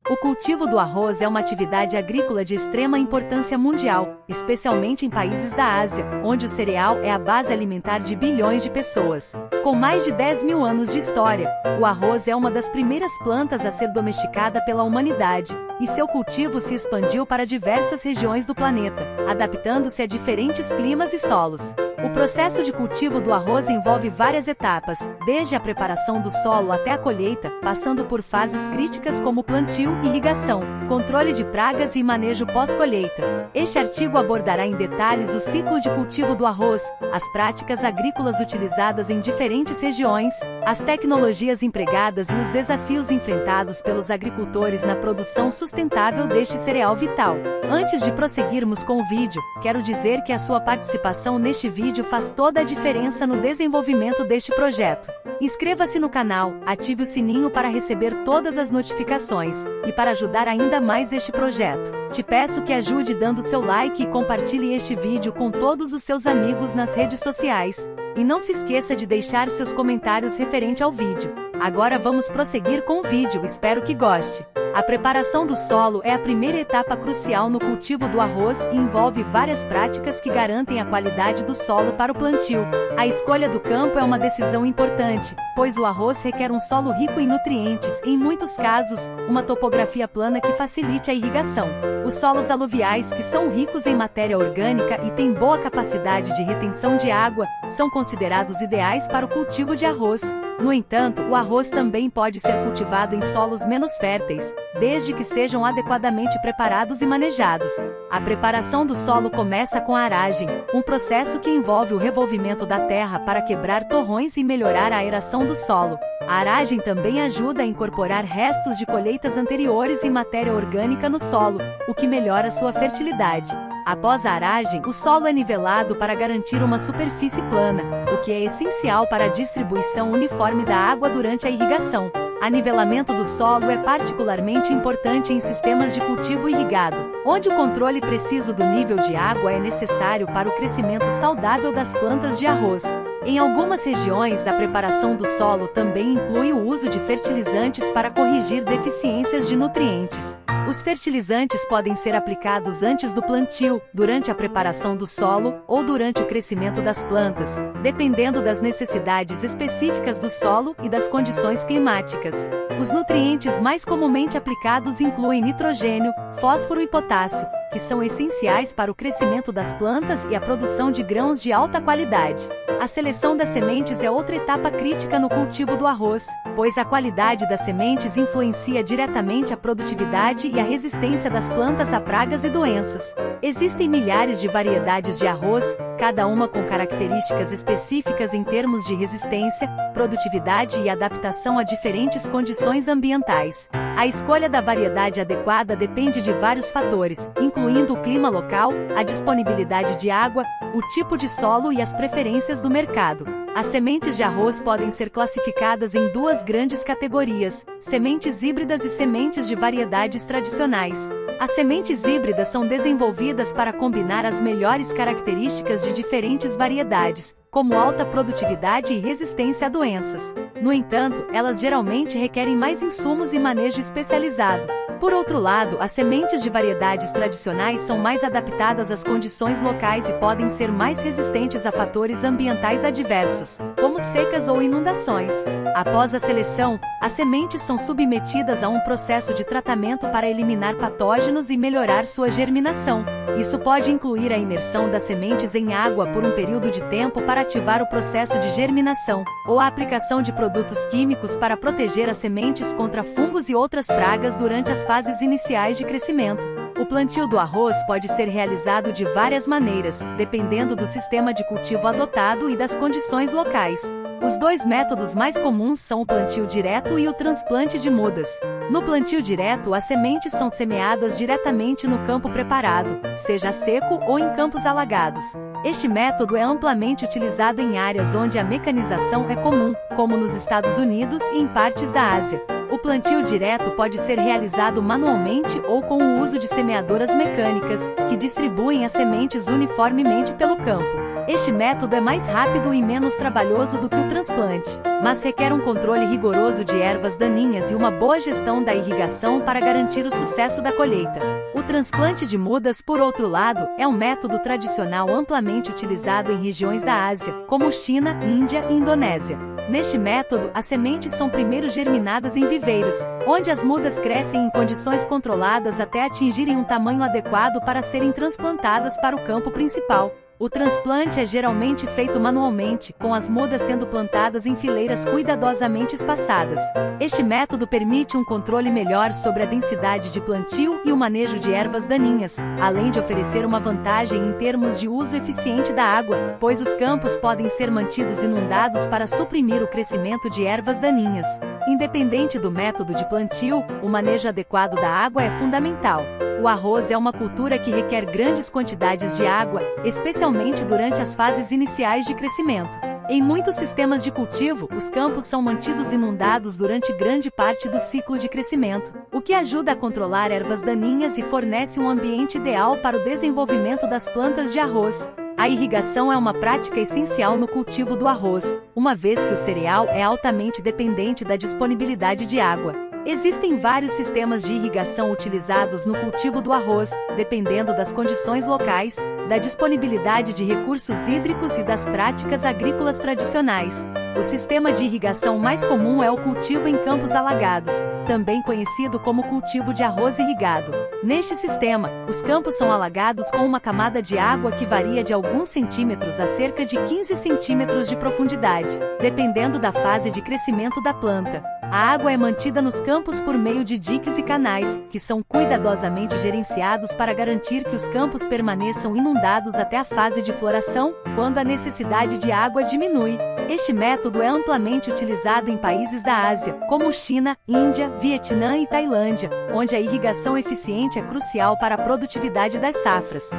O cultivo do arroz é uma atividade agrícola de extrema importância mundial, especialmente em países da Ásia, onde o cereal é a base alimentar de bilhões de pessoas. Com mais de 10 mil anos de história, o arroz é uma das primeiras plantas a ser domesticada pela humanidade, e seu cultivo se expandiu para diversas regiões do planeta, adaptando-se a diferentes climas e solos. O processo de cultivo do arroz envolve várias etapas, desde a preparação do solo até a colheita, passando por fases críticas como plantio, irrigação, controle de pragas e manejo pós-colheita. Este artigo abordará em detalhes o ciclo de cultivo do arroz, as práticas agrícolas utilizadas em diferentes regiões, as tecnologias empregadas e os desafios enfrentados pelos agricultores na produção sustentável deste cereal vital. Antes de prosseguirmos com o vídeo, quero dizer que a sua participação neste vídeo faz toda a diferença no desenvolvimento deste projeto. Inscreva-se no canal, ative o sininho para receber todas as notificações, e para ajudar ainda mais este projeto, te peço que ajude dando seu like e compartilhe este vídeo com todos os seus amigos nas redes sociais. E não se esqueça de deixar seus comentários referente ao vídeo. Agora vamos prosseguir com o vídeo, espero que goste. A preparação do solo é a primeira etapa crucial no cultivo do arroz e envolve várias práticas que garantem a qualidade do solo para o plantio. A escolha do campo é uma decisão importante, pois o arroz requer um solo rico em nutrientes e, em muitos casos, uma topografia plana que facilite a irrigação. Os solos aluviais, que são ricos em matéria orgânica e têm boa capacidade de retenção de água, são considerados ideais para o cultivo de arroz. No entanto, o arroz também pode ser cultivado em solos menos férteis, desde que sejam adequadamente preparados e manejados. A preparação do solo começa com a aragem, um processo que envolve o revolvimento da terra para quebrar torrões e melhorar a aeração do solo. A aragem também ajuda a incorporar restos de colheitas anteriores e matéria orgânica no solo, o que melhora sua fertilidade. Após a aragem, o solo é nivelado para garantir uma superfície plana, o que é essencial para a distribuição uniforme da água durante a irrigação. O nivelamento do solo é particularmente importante em sistemas de cultivo irrigado, onde o controle preciso do nível de água é necessário para o crescimento saudável das plantas de arroz. Em algumas regiões, a preparação do solo também inclui o uso de fertilizantes para corrigir deficiências de nutrientes. Os fertilizantes podem ser aplicados antes do plantio, durante a preparação do solo ou durante o crescimento das plantas, dependendo das necessidades específicas do solo e das condições climáticas. Os nutrientes mais comumente aplicados incluem nitrogênio, fósforo e potássio, que são essenciais para o crescimento das plantas e a produção de grãos de alta qualidade. A seleção das sementes é outra etapa crítica no cultivo do arroz, pois a qualidade das sementes influencia diretamente a produtividade e a resistência das plantas a pragas e doenças. Existem milhares de variedades de arroz, cada uma com características específicas em termos de resistência, produtividade e adaptação a diferentes condições ambientais. A escolha da variedade adequada depende de vários fatores, incluindo o clima local, a disponibilidade de água, o tipo de solo e as preferências do mercado. As sementes de arroz podem ser classificadas em duas grandes categorias: sementes híbridas e sementes de variedades tradicionais. As sementes híbridas são desenvolvidas para combinar as melhores características de diferentes variedades, como alta produtividade e resistência a doenças. No entanto, elas geralmente requerem mais insumos e manejo especializado. Por outro lado, as sementes de variedades tradicionais são mais adaptadas às condições locais e podem ser mais resistentes a fatores ambientais adversos, como secas ou inundações. Após a seleção, as sementes são submetidas a um processo de tratamento para eliminar patógenos e melhorar sua germinação. Isso pode incluir a imersão das sementes em água por um período de tempo para ativar o processo de germinação, ou a aplicação de produtos químicos para proteger as sementes contra fungos e outras pragas durante as fases iniciais de crescimento. O plantio do arroz pode ser realizado de várias maneiras, dependendo do sistema de cultivo adotado e das condições locais. Os dois métodos mais comuns são o plantio direto e o transplante de mudas. No plantio direto, as sementes são semeadas diretamente no campo preparado, seja seco ou em campos alagados. Este método é amplamente utilizado em áreas onde a mecanização é comum, como nos Estados Unidos e em partes da Ásia. O plantio direto pode ser realizado manualmente ou com o uso de semeadoras mecânicas, que distribuem as sementes uniformemente pelo campo. Este método é mais rápido e menos trabalhoso do que o transplante, mas requer um controle rigoroso de ervas daninhas e uma boa gestão da irrigação para garantir o sucesso da colheita. O transplante de mudas, por outro lado, é um método tradicional amplamente utilizado em regiões da Ásia, como China, Índia e Indonésia. Neste método, as sementes são primeiro germinadas em viveiros, onde as mudas crescem em condições controladas até atingirem um tamanho adequado para serem transplantadas para o campo principal. O transplante é geralmente feito manualmente, com as mudas sendo plantadas em fileiras cuidadosamente espaçadas. Este método permite um controle melhor sobre a densidade de plantio e o manejo de ervas daninhas, além de oferecer uma vantagem em termos de uso eficiente da água, pois os campos podem ser mantidos inundados para suprimir o crescimento de ervas daninhas. Independente do método de plantio, o manejo adequado da água é fundamental. O arroz é uma cultura que requer grandes quantidades de água, especialmente durante as fases iniciais de crescimento. Em muitos sistemas de cultivo, os campos são mantidos inundados durante grande parte do ciclo de crescimento, o que ajuda a controlar ervas daninhas e fornece um ambiente ideal para o desenvolvimento das plantas de arroz. A irrigação é uma prática essencial no cultivo do arroz, uma vez que o cereal é altamente dependente da disponibilidade de água. Existem vários sistemas de irrigação utilizados no cultivo do arroz, dependendo das condições locais, da disponibilidade de recursos hídricos e das práticas agrícolas tradicionais. O sistema de irrigação mais comum é o cultivo em campos alagados, também conhecido como cultivo de arroz irrigado. Neste sistema, os campos são alagados com uma camada de água que varia de alguns centímetros a cerca de 15 centímetros de profundidade, dependendo da fase de crescimento da planta. A água é mantida nos campos por meio de diques e canais, que são cuidadosamente gerenciados para garantir que os campos permaneçam inundados até a fase de floração, quando a necessidade de água diminui. Este método é amplamente utilizado em países da Ásia, como China, Índia, Vietnã e Tailândia, onde a irrigação eficiente é crucial para a produtividade das safras.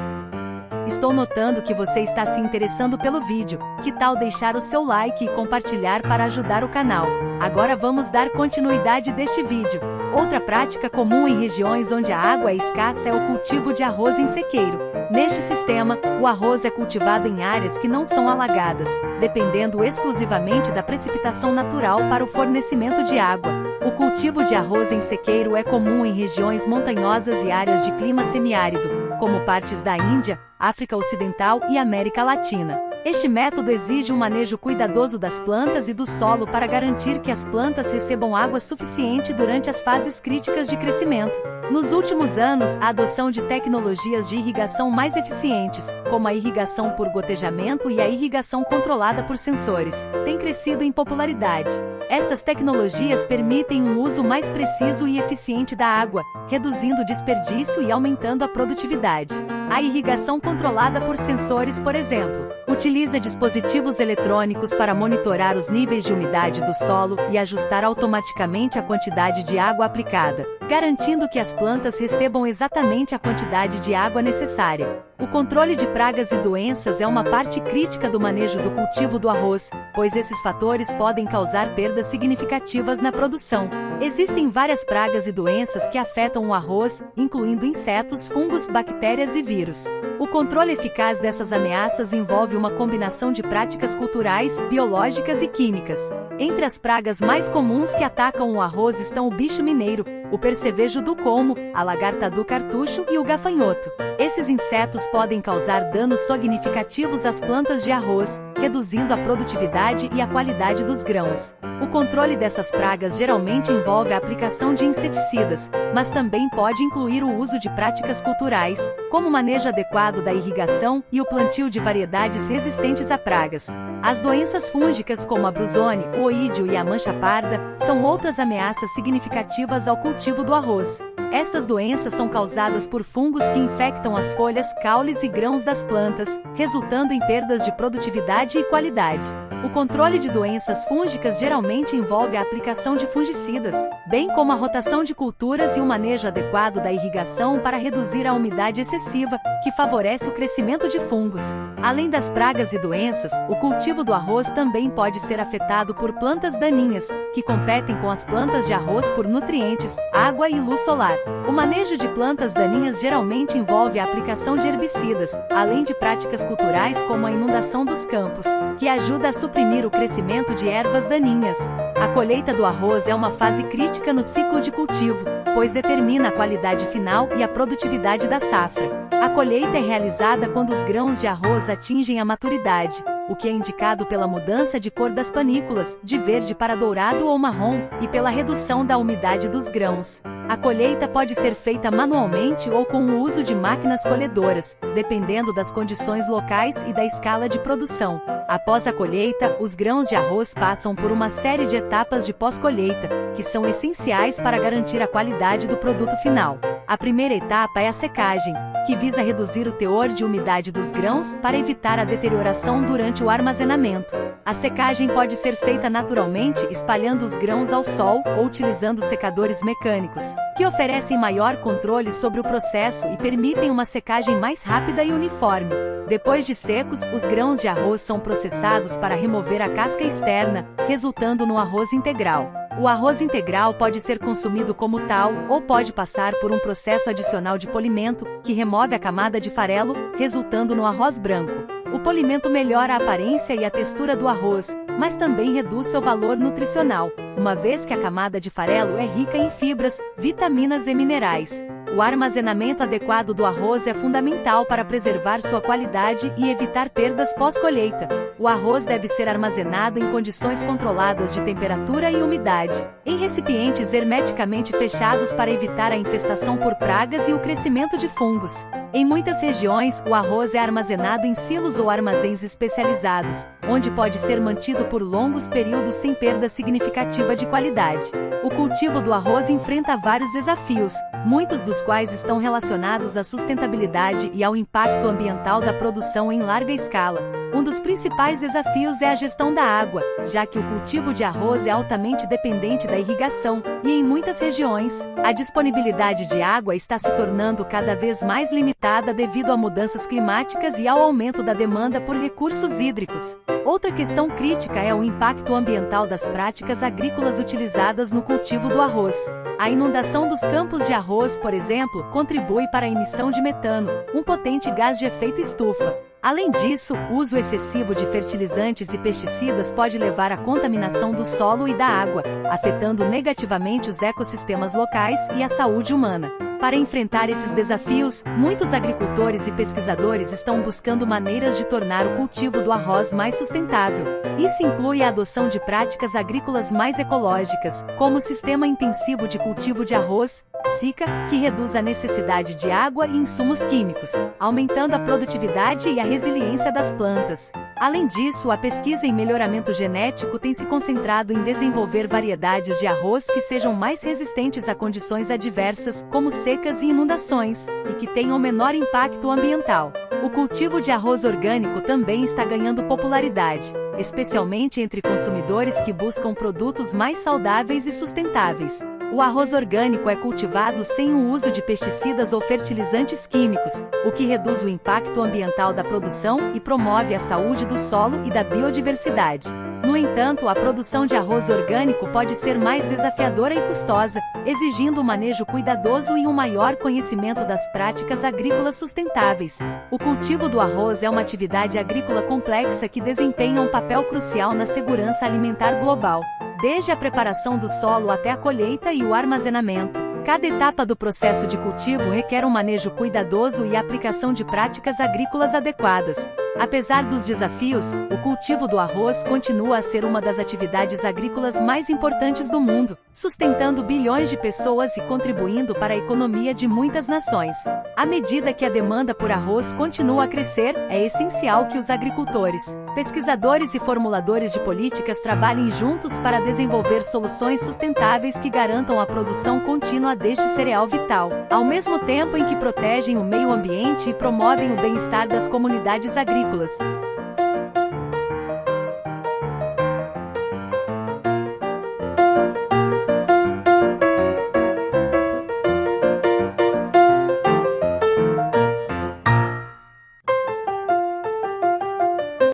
Estou notando que você está se interessando pelo vídeo. Que tal deixar o seu like e compartilhar para ajudar o canal? Agora vamos dar continuidade deste vídeo. Outra prática comum em regiões onde a água é escassa é o cultivo de arroz em sequeiro. Neste sistema, o arroz é cultivado em áreas que não são alagadas, dependendo exclusivamente da precipitação natural para o fornecimento de água. O cultivo de arroz em sequeiro é comum em regiões montanhosas e áreas de clima semiárido, como partes da Índia, África Ocidental e América Latina. Este método exige um manejo cuidadoso das plantas e do solo para garantir que as plantas recebam água suficiente durante as fases críticas de crescimento. Nos últimos anos, a adoção de tecnologias de irrigação mais eficientes, como a irrigação por gotejamento e a irrigação controlada por sensores, tem crescido em popularidade. Estas tecnologias permitem um uso mais preciso e eficiente da água, reduzindo o desperdício e aumentando a produtividade. A irrigação controlada por sensores, por exemplo, utiliza dispositivos eletrônicos para monitorar os níveis de umidade do solo e ajustar automaticamente a quantidade de água aplicada, garantindo que as plantas recebam exatamente a quantidade de água necessária. O controle de pragas e doenças é uma parte crítica do manejo do cultivo do arroz, pois esses fatores podem causar perdas significativas na produção. Existem várias pragas e doenças que afetam o arroz, incluindo insetos, fungos, bactérias e vírus. O controle eficaz dessas ameaças envolve uma combinação de práticas culturais, biológicas e químicas. Entre as pragas mais comuns que atacam o arroz estão o bicho mineiro, o percevejo do colmo, a lagarta do cartucho e o gafanhoto. Esses insetos podem causar danos significativos às plantas de arroz, reduzindo a produtividade e a qualidade dos grãos. O controle dessas pragas geralmente envolve a aplicação de inseticidas, mas também pode incluir o uso de práticas culturais, como o manejo adequado da irrigação e o plantio de variedades resistentes a pragas. As doenças fúngicas como a brusone, o oídio e a mancha parda são outras ameaças significativas ao cultivo do arroz. Estas doenças são causadas por fungos que infectam as folhas, caules e grãos das plantas, resultando em perdas de produtividade e qualidade. O controle de doenças fúngicas geralmente envolve a aplicação de fungicidas, bem como a rotação de culturas e o manejo adequado da irrigação para reduzir a umidade excessiva, que favorece o crescimento de fungos. Além das pragas e doenças, o cultivo do arroz também pode ser afetado por plantas daninhas, que competem com as plantas de arroz por nutrientes, água e luz solar. O manejo de plantas daninhas geralmente envolve a aplicação de herbicidas, além de práticas culturais como a inundação dos campos, que ajuda a suprimir o crescimento de ervas daninhas. A colheita do arroz é uma fase crítica no ciclo de cultivo, pois determina a qualidade final e a produtividade da safra. A colheita é realizada quando os grãos de arroz atingem a maturidade, o que é indicado pela mudança de cor das panículas, de verde para dourado ou marrom, e pela redução da umidade dos grãos. A colheita pode ser feita manualmente ou com o uso de máquinas colhedoras, dependendo das condições locais e da escala de produção. Após a colheita, os grãos de arroz passam por uma série de etapas de pós-colheita, que são essenciais para garantir a qualidade do produto final. A primeira etapa é a secagem, que visa reduzir o teor de umidade dos grãos para evitar a deterioração durante o armazenamento. A secagem pode ser feita naturalmente espalhando os grãos ao sol ou utilizando secadores mecânicos, que oferecem maior controle sobre o processo e permitem uma secagem mais rápida e uniforme. Depois de secos, os grãos de arroz são processados para remover a casca externa, resultando no arroz integral. O arroz integral pode ser consumido como tal, ou pode passar por um processo adicional de polimento, que remove a camada de farelo, resultando no arroz branco. O polimento melhora a aparência e a textura do arroz, mas também reduz seu valor nutricional, uma vez que a camada de farelo é rica em fibras, vitaminas e minerais. O armazenamento adequado do arroz é fundamental para preservar sua qualidade e evitar perdas pós-colheita. O arroz deve ser armazenado em condições controladas de temperatura e umidade, em recipientes hermeticamente fechados para evitar a infestação por pragas e o crescimento de fungos. Em muitas regiões, o arroz é armazenado em silos ou armazéns especializados, onde pode ser mantido por longos períodos sem perda significativa de qualidade. O cultivo do arroz enfrenta vários desafios, muitos dos quais estão relacionados à sustentabilidade e ao impacto ambiental da produção em larga escala. Um dos principais desafios é a gestão da água, já que o cultivo de arroz é altamente dependente da irrigação, e em muitas regiões, a disponibilidade de água está se tornando cada vez mais limitada devido a mudanças climáticas e ao aumento da demanda por recursos hídricos. Outra questão crítica é o impacto ambiental das práticas agrícolas utilizadas no cultivo do arroz. A inundação dos campos de arroz, por exemplo, contribui para a emissão de metano, um potente gás de efeito estufa. Além disso, o uso excessivo de fertilizantes e pesticidas pode levar à contaminação do solo e da água, afetando negativamente os ecossistemas locais e a saúde humana. Para enfrentar esses desafios, muitos agricultores e pesquisadores estão buscando maneiras de tornar o cultivo do arroz mais sustentável. Isso inclui a adoção de práticas agrícolas mais ecológicas, como o Sistema Intensivo de Cultivo de Arroz, SICA, que reduz a necessidade de água e insumos químicos, aumentando a produtividade e a resiliência das plantas. Além disso, a pesquisa em melhoramento genético tem se concentrado em desenvolver variedades de arroz que sejam mais resistentes a condições adversas, como secas e inundações, e que tenham menor impacto ambiental. O cultivo de arroz orgânico também está ganhando popularidade, especialmente entre consumidores que buscam produtos mais saudáveis e sustentáveis. O arroz orgânico é cultivado sem o uso de pesticidas ou fertilizantes químicos, o que reduz o impacto ambiental da produção e promove a saúde do solo e da biodiversidade. No entanto, a produção de arroz orgânico pode ser mais desafiadora e custosa, exigindo um manejo cuidadoso e um maior conhecimento das práticas agrícolas sustentáveis. O cultivo do arroz é uma atividade agrícola complexa que desempenha um papel crucial na segurança alimentar global, desde a preparação do solo até a colheita e o armazenamento. Cada etapa do processo de cultivo requer um manejo cuidadoso e a aplicação de práticas agrícolas adequadas. Apesar dos desafios, o cultivo do arroz continua a ser uma das atividades agrícolas mais importantes do mundo, sustentando bilhões de pessoas e contribuindo para a economia de muitas nações. À medida que a demanda por arroz continua a crescer, é essencial que os agricultores, pesquisadores e formuladores de políticas trabalhem juntos para desenvolver soluções sustentáveis que garantam a produção contínua deste cereal vital, ao mesmo tempo em que protegem o meio ambiente e promovem o bem-estar das comunidades agrícolas.